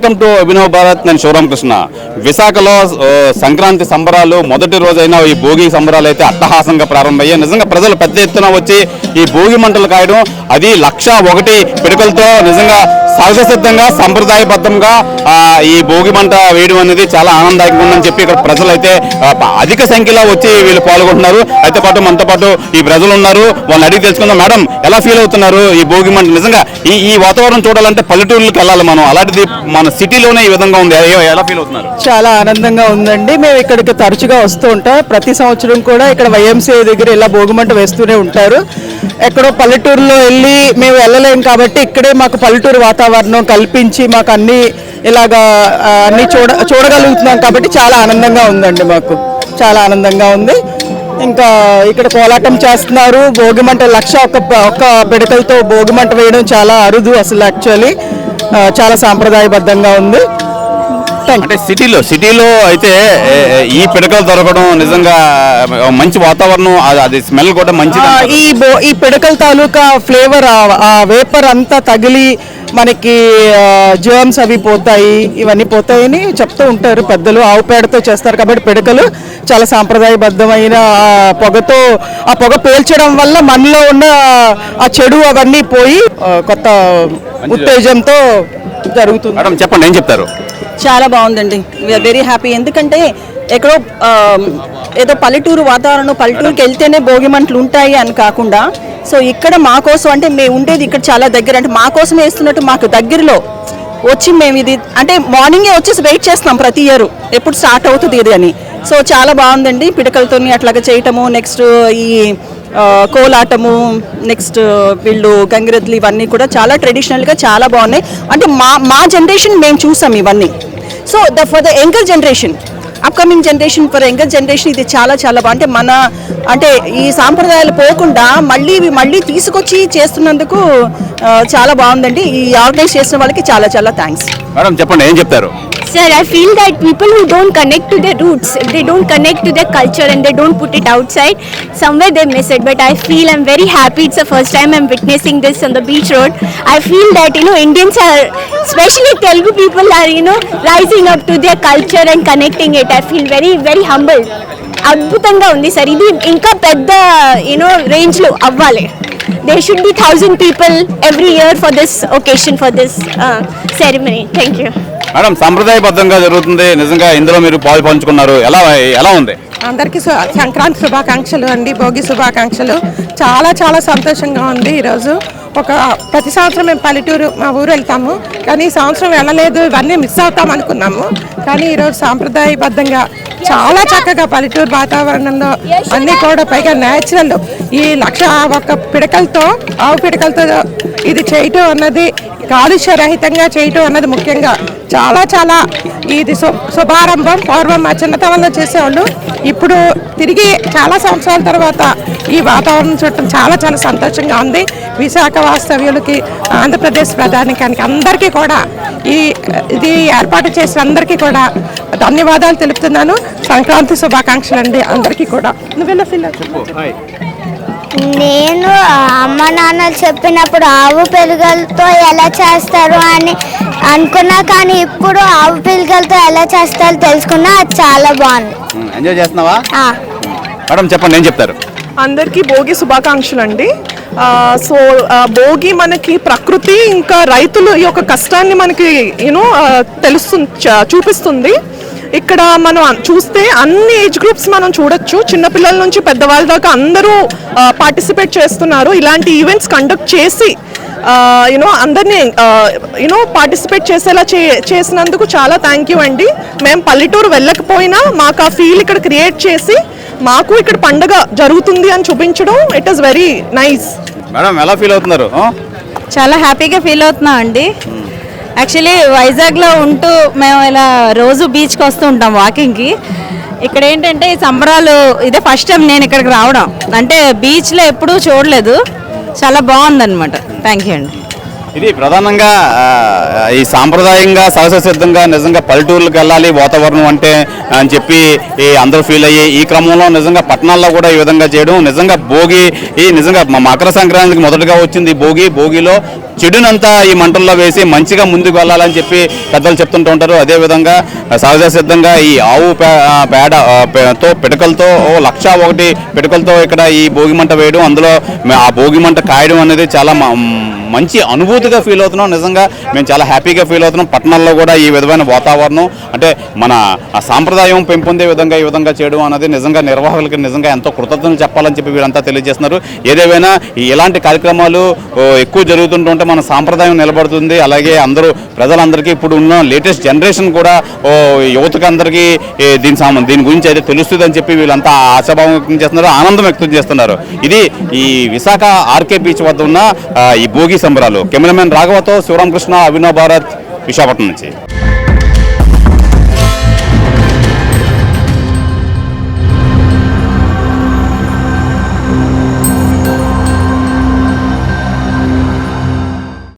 Welcome to Abhinav Bharat. నేను శివరామకృష్ణ. విశాఖలో సంక్రాంతి సంబరాలు మొదటి రోజైన ఈ భోగి సంబరాలు అయితే అట్టహాసంగా ప్రారంభమయ్యాయి. నిజంగా ప్రజలు పెద్ద ఎత్తున వచ్చి ఈ భోగి మంటలు కాయడం, అది 1,01 పిడకలతో నిజంగా సహజసిద్ధంగా సంప్రదాయబద్ధంగా ఈ భోగి మంట వేయడం అనేది చాలా ఆనందదాయకంగా ఉందని చెప్పి ఇక్కడ ప్రజలు అయితే అధిక సంఖ్యలో వచ్చి వీళ్ళు పాల్గొంటున్నారు. అయితే పాటు మనతో పాటు ఈ ప్రజలు ఉన్నారు, వాళ్ళని అడిగి తెలుసుకుందాం. మేడం, ఎలా ఫీల్ అవుతున్నారు ఈ భోగి మంట? నిజంగా ఈ వాతావరణం చూడాలంటే పల్లెటూరులకు వెళ్ళాలి మనం, అలాంటిది మన సిటీలోనే ఈ విధంగా ఉంది. ఎలా ఫీల్ అవుతున్నారు? చాలా ఆనందంగా ఉందండి. మేము ఇక్కడికి తరచుగా వస్తూ ఉంటాం. ప్రతి సంవత్సరం కూడా ఇక్కడ వైఎంసీఏ దగ్గర ఇలా భోగిమంట వేస్తూనే ఉంటారు. ఎక్కడో పల్లెటూరులో వెళ్ళి మేము వెళ్ళలేం కాబట్టి ఇక్కడే మాకు పల్లెటూరు వాతావరణం కల్పించి మాకు అన్ని ఇలాగా అన్ని చూడగలుగుతున్నాం కాబట్టి చాలా ఆనందంగా ఉందండి. మాకు చాలా ఆనందంగా ఉంది. ఇంకా ఇక్కడ కోలాటం చేస్తున్నారు. భోగిమంట 1,01 పిడకలతో భోగిమంట వేయడం చాలా అరుదు అసలు. యాక్చువల్లీ చాలా సాంప్రదాయబద్ధంగా ఉంది. అంటే సిటీలో అయితే ఈ పిడకలు దొరకడం నిజంగా మంచి వాతావరణం, అది స్మెల్ కూడా మంచిది. ఈ పిడకల తాలూకా ఫ్లేవర్, ఆ వేపర్ అంతా తగిలి మనకి జర్మ్స్ అవి పోతాయి, ఇవన్నీ పోతాయని చెప్తూ ఉంటారు పెద్దలు. ఆవు పేడతో చేస్తారు కాబట్టి పిడకలు చాలా సాంప్రదాయబద్ధమైన పొగతో, ఆ పొగ పేల్చడం వల్ల మనలో ఉన్న ఆ చెడు అవన్నీ పోయి కొత్త ఉత్తేజంతో జరుగుతుంది. మేడం చెప్పండి, ఏం చెప్తారు? చాలా బాగుందండి. We're very happy. ఎందుకంటే ఎక్కడో ఏదో పల్లెటూరు వాతావరణం, పల్లెటూరుకి వెళ్తేనే భోగిమంటలు ఉంటాయి అని కాకుండా, సో ఇక్కడ మా కోసం, అంటే మేము ఉండేది ఇక్కడ చాలా దగ్గర, అంటే మా కోసం వేస్తున్నట్టు మాకు దగ్గరలో వచ్చి మేము ఇది అంటే మార్నింగే వచ్చేసి వెయిట్ చేస్తున్నాం ప్రతి ఇయర్ ఎప్పుడు స్టార్ట్ అవుతుంది ఇది అని. సో చాలా బాగుందండి పిడకలతో అట్లాగా చేయటము. నెక్స్ట్ ఈ కోలాటము, నెక్స్ట్ వీళ్ళు గంగిరెద్దులు, ఇవన్నీ కూడా చాలా ట్రెడిషనల్గా చాలా బాగున్నాయి. అంటే మా జనరేషన్ మేము చూసాం ఇవన్నీ. So for the younger generation, upcoming generation, for younger generation ఇది చాలా చాలా బాగుంది. అంటే ఈ సాంప్రదాయాలు పోకుండా మళ్ళీ తీసుకొచ్చి చేస్తున్నందుకు చాలా బాగుందండి. ఈ ఆర్గనైజ్ చేసిన వాళ్ళకి చాలా చాలా థ్యాంక్స్. మేడం చెప్పండి, ఏం చెప్తారు? Sir, I feel that people who don't connect to their roots, if they don't connect to their culture and they don't put it outside, somewhere they miss it. But I feel I'm very happy. It's the first time I'm witnessing this on the beach road. I feel that, Indians are, especially Telugu people are, rising up to their culture and connecting it. I feel very, very humbled. అద్భుతంగా ఉంది sir. ఇది ఇంకా పెద్ద range లో అవ్వాలి. There should be 1,000 people every year for this occasion, for this ceremony. Thank you. Madam, సాంప్రదాయబద్ధంగా జరుగుతుంది. నిజంగా ఇందులో మీరు పాలు పంచుకున్నారు, ఎలా ఉంది? అందరికీ సంక్రాంతి శుభాకాంక్షలు అండి, భోగి శుభాకాంక్షలు. చాలా చాలా సంతోషంగా ఉంది ఈరోజు. ప్రతి సంవత్సరం మేము పల్లెటూరు మా ఊరు వెళ్తాము, కానీ ఈ సంవత్సరం వెళ్ళలేదు, ఇవన్నీ మిస్ అవుతాం అనుకున్నాము. కానీ ఈరోజు సాంప్రదాయబద్ధంగా చాలా చక్కగా పల్లెటూరు వాతావరణంలో అన్నీ కూడా, పైగా న్యాచురల్ ఈ 1,01 పిడకలతో, ఆవు పిడకలతో ఇది చేయటం అన్నది, కాలుష్య రహితంగా చేయటం అన్నది ముఖ్యంగా చాలా చాలా ఇది శుభారంభం. పూర్వం మా చిన్నతనంలో చేసేవాళ్ళు, ఇప్పుడు తిరిగి చాలా సంవత్సరాల తర్వాత ఈ వాతావరణం చూడటం చాలా చాలా సంతోషంగా ఉంది. విశాఖ వాస్తవ్యులకి, ఆంధ్రప్రదేశ్ ప్రధానికానికి అందరికీ కూడా ఇది ఏర్పాటు చేసిన అందరికీ కూడా ధన్యవాదాలు తెలుపుతున్నాను. సంక్రాంతి శుభాకాంక్షలు అండి అందరికీ కూడా. నేను అమ్మ నాన్నలు చెప్పినప్పుడు ఆవు పిల్లలతో ఎలా చేస్తారు అని అనుకున్నా, కానీ ఇప్పుడు ఆవు పిల్లలతో ఎలా చేస్తారో తెలుసుకున్నా. అది చాలా బాగుంది. ఎంజాయ్ చేస్తున్నావా? మేడం చెప్పండి, ఏం చెప్తారు? అందరికీ భోగి శుభాకాంక్షలు అండి. సో భోగి మనకి ప్రకృతి ఇంకా రైతులు యొక్క కష్టాన్ని మనకి చూపిస్తుంది. ఇక్కడ మనం చూస్తే అన్ని ఏజ్ గ్రూప్స్ మనం చూడొచ్చు. చిన్నపిల్లల నుంచి పెద్దవాళ్ళ దాకా అందరూ పార్టిసిపేట్ చేస్తున్నారు. ఇలాంటి ఈవెంట్స్ కండక్ట్ చేసి అందరినీ పార్టిసిపేట్ చేసేలా చేసినందుకు చాలా థ్యాంక్ యూ అండి. మేము పల్లెటూరు వెళ్ళకపోయినా మాకు ఆ ఫీల్ ఇక్కడ క్రియేట్ చేసి మాకు ఇక్కడ పండుగ జరుగుతుంది అని చూపించడం, it is very nice. Madam ఎలా ఫీల్ అవుతున్నారు? చాలా హ్యాపీగా ఫీల్ అవుతున్నాం అండి. యాక్చువల్లీ వైజాగ్లో ఉంటూ మేము ఇలా రోజు బీచ్కి వస్తూ ఉంటాం వాకింగ్కి. ఇక్కడ ఏంటంటే ఈ సంబరాలు ఇదే ఫస్ట్ టైం నేను ఇక్కడికి రావడం, అంటే బీచ్లో ఎప్పుడూ చూడలేదు. చాలా బాగుందన్నమాట. థ్యాంక్ యూ అండి. ఇది ప్రధానంగా ఈ సాంప్రదాయంగా సహజసిద్ధంగా నిజంగా పల్లెటూర్లకు వెళ్ళాలి వాతావరణం అంటే అని చెప్పి అందరూ ఫీల్ అయ్యి, ఈ క్రమంలో నిజంగా పట్టణాల్లో కూడా ఈ విధంగా చేయడం నిజంగా భోగి, ఈ నిజంగా మకర సంక్రాంతికి మొదటగా వచ్చింది భోగిలో చెడునంతా ఈ మంటల్లో వేసి మంచిగా ముందుకు వెళ్ళాలని చెప్పి పెద్దలు చెప్తుంటూ ఉంటారు. అదేవిధంగా సహజ సిద్ధంగా ఈ ఆవు పేడతో పిడకలతో 1,01 పిడకలతో ఇక్కడ ఈ భోగి మంట వేయడం, అందులో ఆ భోగి మంట కాయడం అనేది చాలా మంచి అనుభూతిగా ఫీల్ అవుతున్నాం. నిజంగా మేము చాలా హ్యాపీగా ఫీల్ అవుతున్నాం. పట్టణాల్లో కూడా ఈ విధమైన వాతావరణం అంటే మన సాంప్రదాయం పెంపొందే విధంగా ఈ విధంగా చేయడం అనేది నిజంగా నిర్వాహకులకి నిజంగా ఎంతో కృతజ్ఞతలు చెప్పాలని చెప్పి వీళ్ళంతా తెలియజేస్తున్నారు. ఏదేమైనా ఇలాంటి కార్యక్రమాలు ఎక్కువ జరుగుతుంటుంటే మన సాంప్రదాయం నిలబడుతుంది. అలాగే ప్రజలందరికీ ఇప్పుడు ఉన్న లేటెస్ట్ జనరేషన్ కూడా యువతకు అందరికీ దీని గురించి అయితే తెలుస్తుంది అని చెప్పి వీళ్ళంతా ఆశాభావం వ్యక్తం చేస్తున్నారు, ఆనందం వ్యక్తం చేస్తున్నారు. ఇది ఈ విశాఖ ఆర్కే బీచ్ వద్ద ఉన్న ఈ భోగి సంబరాలు. కెమెరామెన్ రాఘవతో శివరామకృష్ణ, అభినవ్ భారత్, విశాఖపట్నం నుంచి.